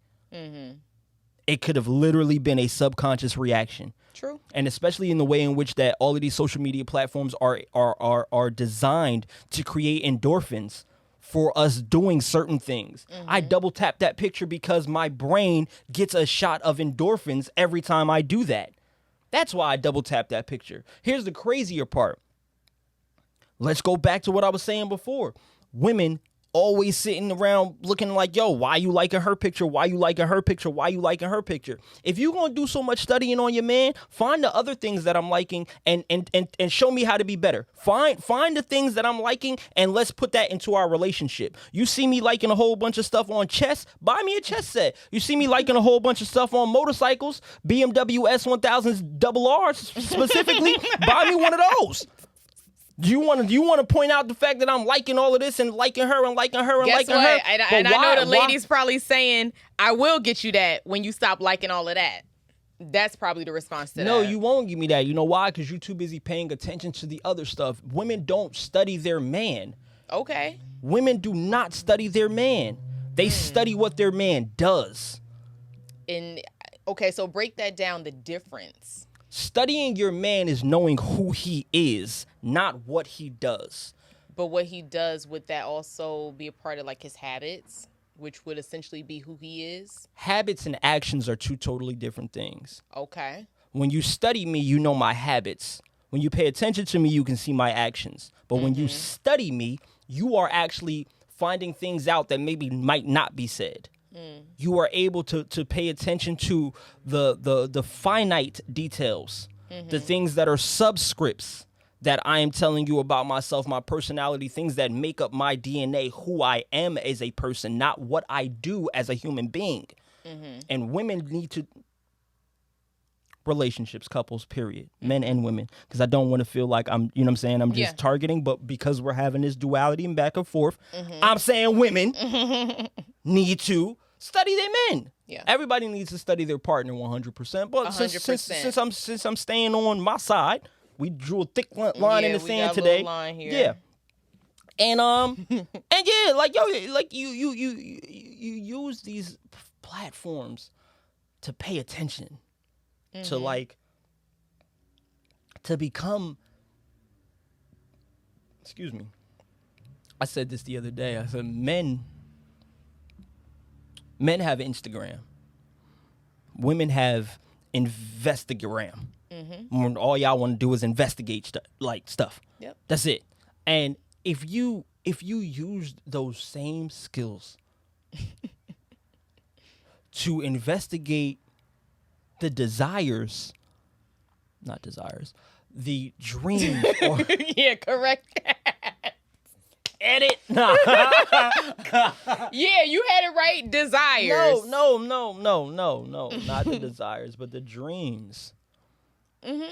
It could have literally been a subconscious reaction. True. And especially in the way in which that all of these social media platforms are designed to create endorphins for us doing certain things. I double tap that picture because my brain gets a shot of endorphins every time I do that. That's why I double tap that picture. Here's the crazier part. Let's go back to what I was saying before. Women always sitting around looking like, yo, why you liking her picture? Why you liking her picture? Why you liking her picture? If you're going to do so much studying on your man, find the other things that I'm liking and show me how to be better. Find the things that I'm liking and let's put that into our relationship. You see me liking a whole bunch of stuff on chess, buy me a chess set. You see me liking a whole bunch of stuff on motorcycles, BMW S1000s RR specifically, buy me one of those. Do you want to point out the fact that I'm liking all of this and liking her and liking her and Guess liking what? her? And I know the lady's probably saying, I will get you that when you stop liking all of that. That's probably the response to that. No, you won't give me that. You know why? Because you're too busy paying attention to the other stuff. Women don't study their man. Okay. Women do not study their man. They study what their man does. Okay, so break that down, the difference. Studying your man is knowing who he is, not what he does. But what he does, would that also be a part of like his habits, which would essentially be who he is? Habits and actions are two totally different things. Okay. When you study me, you know my habits. When you pay attention to me, you can see my actions. But when you study me, you are actually finding things out that maybe might not be said. You are able to pay attention to the finite details, the things that are subscripts that I am telling you about myself, my personality, things that make up my DNA, who I am as a person, not what I do as a human being. And women need to relationships, couples, period, men and women, because I don't want to feel like I'm, you know what I'm saying, I'm just targeting, but because we're having this duality and back and forth, I'm saying women need to study their men. Yeah. Everybody needs to study their partner 100%. But 100%. Since I'm staying on my side, we drew a thick line in the sand today. Line here. Yeah. And and yeah, like yo, like you use these platforms to pay attention, to like, to become. Excuse me. I said this the other day. I said men have Instagram. Women have Investigram. When all y'all want to do is investigate stuff. Yep. That's it. And if you used those same skills to investigate the dreams. Or, yeah, correct. Edit. Nah. Yeah, you had it right. Desires. No. Not the desires, but the dreams.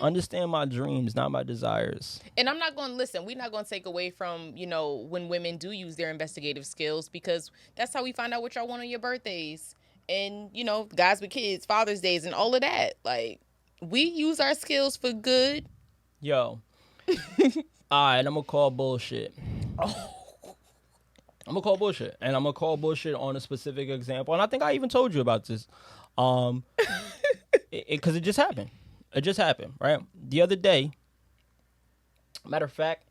Understand my dreams, not my desires. And I'm not going to listen. We're not going to take away from, when women do use their investigative skills, because that's how we find out what y'all want on your birthdays. And, guys with kids, Father's Days, and all of that. Like, we use our skills for good. Yo. All right, I'm going to call bullshit. I'm going to call bullshit. And I'm going to call bullshit on a specific example. And I think I even told you about this. Because it just happened. It just happened, right? The other day, matter of fact,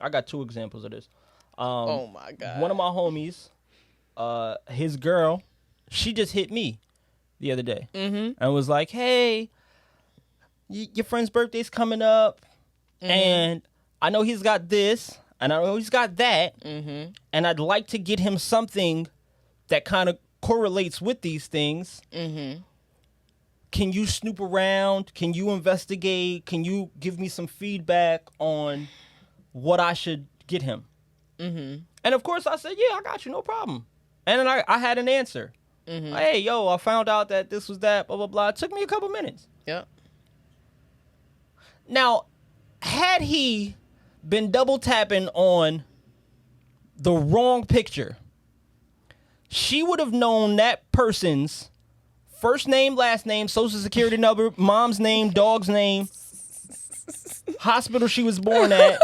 I got 2 examples of this. Oh, my God. One of my homies, his girl, she just hit me the other day. And was like, hey, your friend's birthday's coming up. And I know he's got this, and I know he's got that. And I'd like to get him something that kind of correlates with these things. Can you snoop around? Can you investigate? Can you give me some feedback on what I should get him? And of course I said, yeah, I got you, no problem. And then I had an answer. Hey, yo, I found out that this was that, blah, blah, blah. It took me a couple minutes. Yeah. Now, had he been double tapping on the wrong picture, she would have known that person's first name, last name, social security number, mom's name, dog's name, hospital she was born at,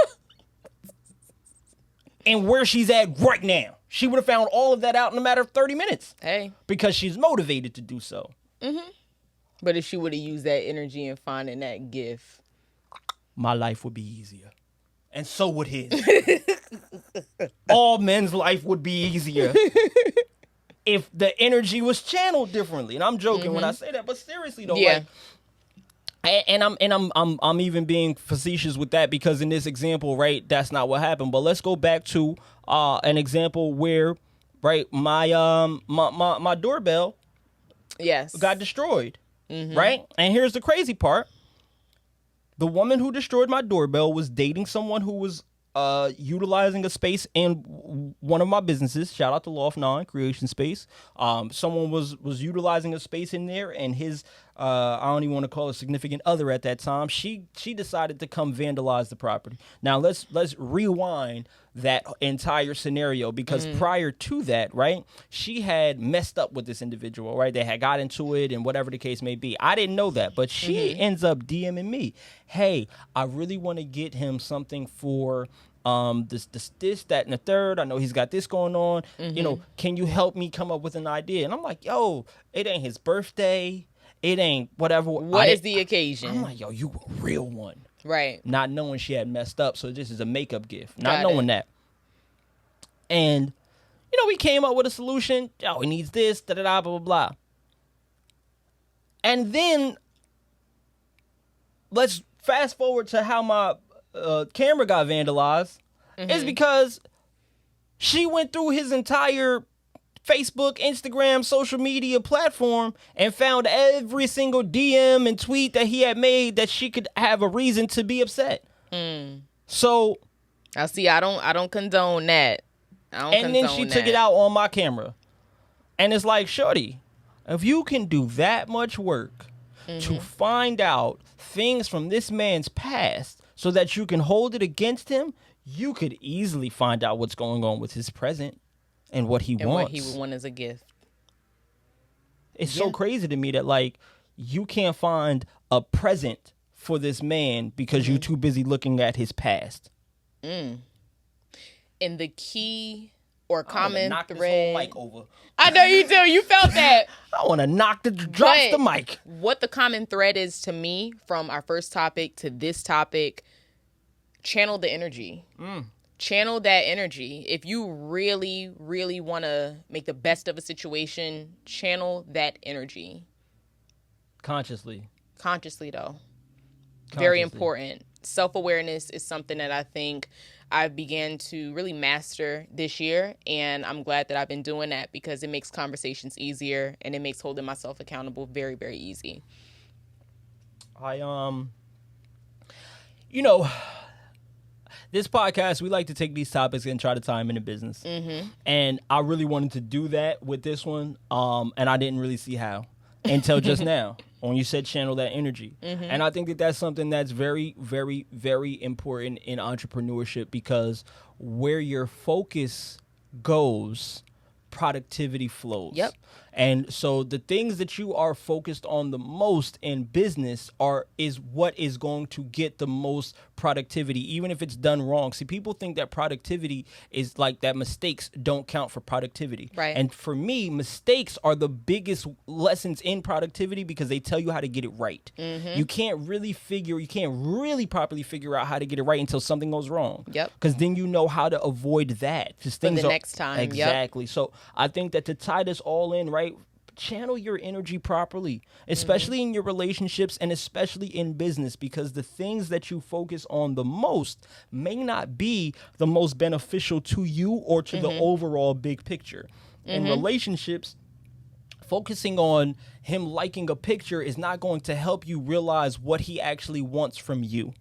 and where she's at right now. She would have found all of that out in a matter of 30 minutes. Hey. Because she's motivated to do so. But if she would have used that energy in finding that gift, my life would be easier. And so would his. All men's life would be easier if the energy was channeled differently. And I'm joking when I say that, but seriously though, like, I'm even being facetious with that, because in this example, right, that's not what happened. But let's go back to an example where, right, my doorbell got destroyed. Right? And here's the crazy part. The woman who destroyed my doorbell was dating someone who was utilizing a space in one of my businesses. Shout out to Loft 9 Creation Space. Someone was utilizing a space in there, and his I don't even want to call it significant other at that time. She decided to come vandalize the property. Now let's rewind that entire scenario, because prior to that, right, she had messed up with this individual, right? They had got into it and whatever the case may be. I didn't know that, but she ends up DMing me. Hey, I really want to get him something for this, that, and the third. I know he's got this going on. Can you help me come up with an idea? And I'm like, yo, it ain't his birthday. It ain't whatever. What is the occasion? I'm like, yo, you a real one. Right. Not knowing she had messed up, so this is a makeup gift. Not knowing that. And, we came up with a solution. Oh, he needs this, blah, blah, blah. And then, let's fast forward to how my camera got vandalized. It's because she went through his entire Facebook, Instagram, social media platform and found every single DM and tweet that he had made that she could have a reason to be upset. So I see. I don't condone that. And then she took it out on my camera. And it's like, shorty, if you can do that much work to find out things from this man's past so that you can hold it against him, you could easily find out what's going on with his present and what he And wants. what he would want as a gift. It's so crazy to me that, like, you can't find a present for this man because you're too busy looking at his past. And the key or I wanna common knock this thread. whole mic over. I know you do. You felt that. I want to drop the mic. What the common thread is to me from our first topic to this topic, channel the energy. Channel that energy. If you really, really want to make the best of a situation, channel that energy. Consciously, though. Very important. Self-awareness is something that I think I began to really master this year, and I'm glad that I've been doing that because it makes conversations easier and it makes holding myself accountable very, very easy. This podcast, we like to take these topics and try to tie them into business. And I really wanted to do that with this one, and I didn't really see how until just now when you said channel that energy. And I think that that's something that's very, very, very important in entrepreneurship because where your focus goes, productivity flows. Yep. And so the things that you are focused on the most in business is what is going to get the most productivity, even if it's done wrong. See, people think that productivity is like that mistakes don't count for productivity. Right. And for me, mistakes are the biggest lessons in productivity because they tell you how to get it right. You can't really properly figure out how to get it right until something goes wrong. Yep. Because then you know how to avoid that. For the next time. Exactly. So I think that to tie this all in, right, channel your energy properly, especially in your relationships and especially in business, because the things that you focus on the most may not be the most beneficial to you or to the overall big picture. In relationships, focusing on him liking a picture is not going to help you realize what he actually wants from you.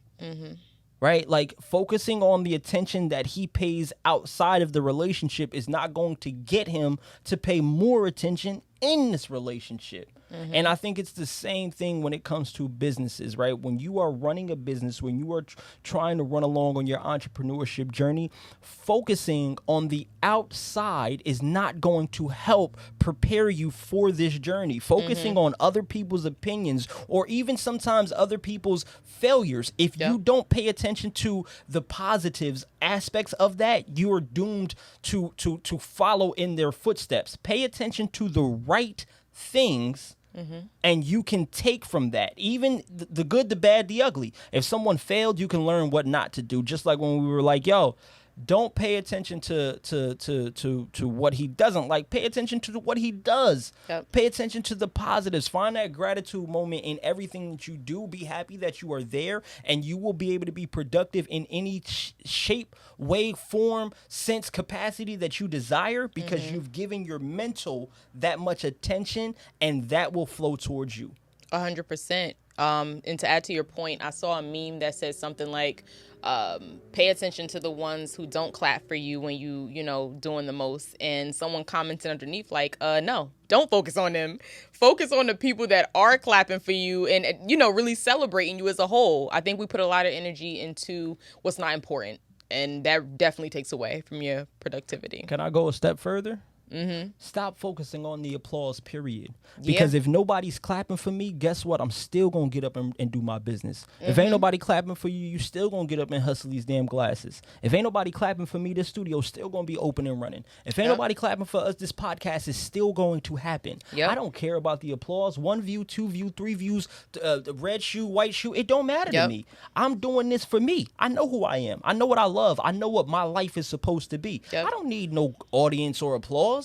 Right? Like, focusing on the attention that he pays outside of the relationship is not going to get him to pay more attention in this relationship. And I think it's the same thing when it comes to businesses, right? When you are running a business, when you are trying to run along on your entrepreneurship journey, focusing on the outside is not going to help prepare you for this journey. Focusing on other people's opinions or even sometimes other people's failures, if you don't pay attention to the positives aspects of that, you are doomed to follow in their footsteps. Pay attention to the right things, and you can take from that, even the good, the bad, the ugly. If someone failed, you can learn what not to do. Just like when we were like, yo, don't pay attention to what he doesn't like. Pay attention to what he does. Yep. Pay attention to the positives. Find that gratitude moment in everything that you do. Be happy that you are there, and you will be able to be productive in any shape, way, form, sense, capacity that you desire because you've given your mental that much attention, and that will flow towards you. 100%. And to add to your point, I saw a meme that says something like, pay attention to the ones who don't clap for you when you know, doing the most. And someone commented underneath like, no, don't focus on them. Focus on the people that are clapping for you and, you know, really celebrating you as a whole. I think we put a lot of energy into what's not important. And that definitely takes away from your productivity. Can I go a step further? Stop focusing on the applause, period. Because if nobody's clapping for me, guess what? I'm still going to get up and do my business. If ain't nobody clapping for you, you still going to get up and hustle these damn glasses. If ain't nobody clapping for me, this studio's still going to be open and running. If ain't nobody clapping for us, this podcast is still going to happen. I don't care about the applause. 1 view, 2 view, 3 views, red shoe, white shoe. It don't matter to me. I'm doing this for me. I know who I am. I know what I love. I know what my life is supposed to be. I don't need no audience or applause.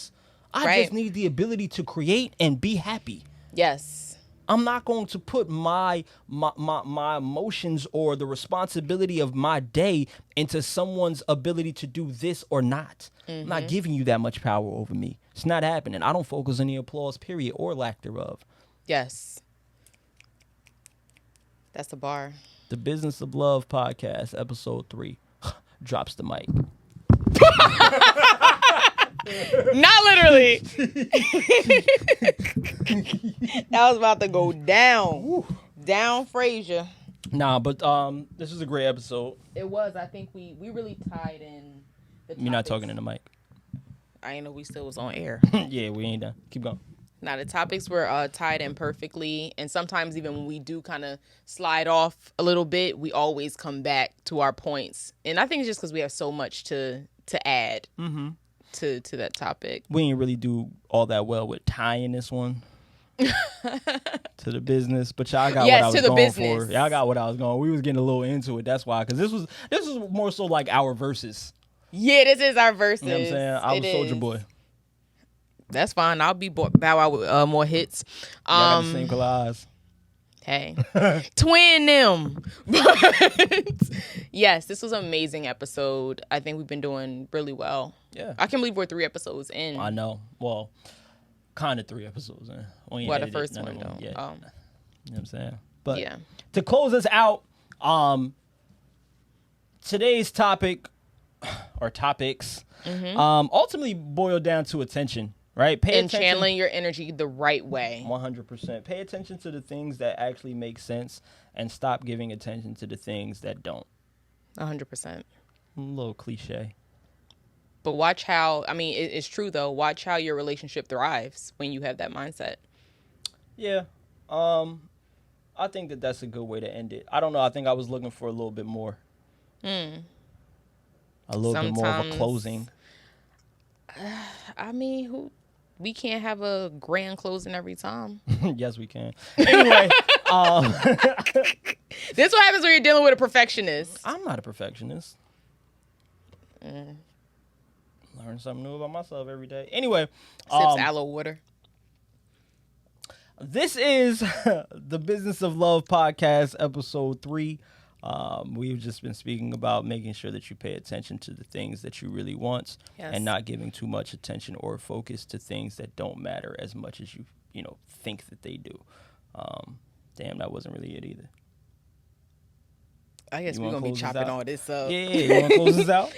I just need the ability to create and be happy. Yes. I'm not going to put my emotions or the responsibility of my day into someone's ability to do this or not. I'm not giving you that much power over me. It's not happening. I don't focus on the applause, period, or lack thereof. Yes. That's the bar. The Business of Love podcast, episode 3. Drops the mic. Not literally. I was about to go down. Woo. Down, Frazier. Nah, but this is a great episode. It was. I think we really tied in the topics. You're not talking in the mic. I ain't know we still was on air. Yeah, we ain't done. Keep going. Now, the topics were tied in perfectly. And sometimes even when we do kind of slide off a little bit, we always come back to our points. And I think it's just because we have so much to add to that topic. We didn't really do all that well with tying this one to the business. But y'all got what I was going for. Y'all got what I was going. We was getting a little into it. That's why. Because this was more so like our verses. Yeah, this is our verses. You know what I'm saying? I was Soulja Boy. That's fine. I'll be Bow Wow with more hits. Got the same color eyes. Hey, twin them. But yes, this was an amazing episode. I think we've been doing really well. Yeah, I can't believe we're 3 episodes in. I know. Well, kind of 3 episodes in. Well, the first one though. You know what I'm saying? But yeah. To close us out, today's topic or topics ultimately boil down to attention. Right? Pay attention. Channeling your energy the right way. 100%. Pay attention to the things that actually make sense and stop giving attention to the things that don't. 100%. A little cliche. But watch how, I mean, it's true though. Watch how your relationship thrives when you have that mindset. Yeah. I think that's a good way to end it. I don't know. I think I was looking for a little bit more. A little bit more of a closing. I mean, we can't have a grand closing every time. Yes, we can. Anyway, this is what happens when you're dealing with a perfectionist. I'm not a perfectionist. Learn something new about myself every day. Anyway, sips aloe water. This is the Business of Love podcast, episode 3. We've just been speaking about making sure that you pay attention to the things that you really want and not giving too much attention or focus to things that don't matter as much as you think that they do. Damn, that wasn't really it either. I guess we're going to be chopping all this up. Yeah, you want to close this out?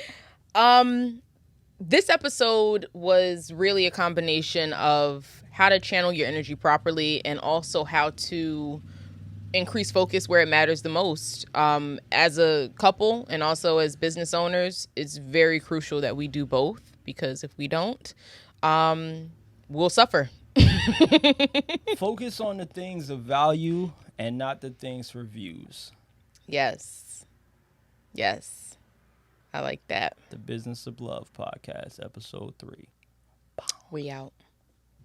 This episode was really a combination of how to channel your energy properly and also how to increase focus where it matters the most. As a couple and also as business owners, it's very crucial that we do both, because if we don't, we'll suffer. Focus on the things of value and not the things for views. Yes. I like that. The Business of Love podcast, episode 3. We out.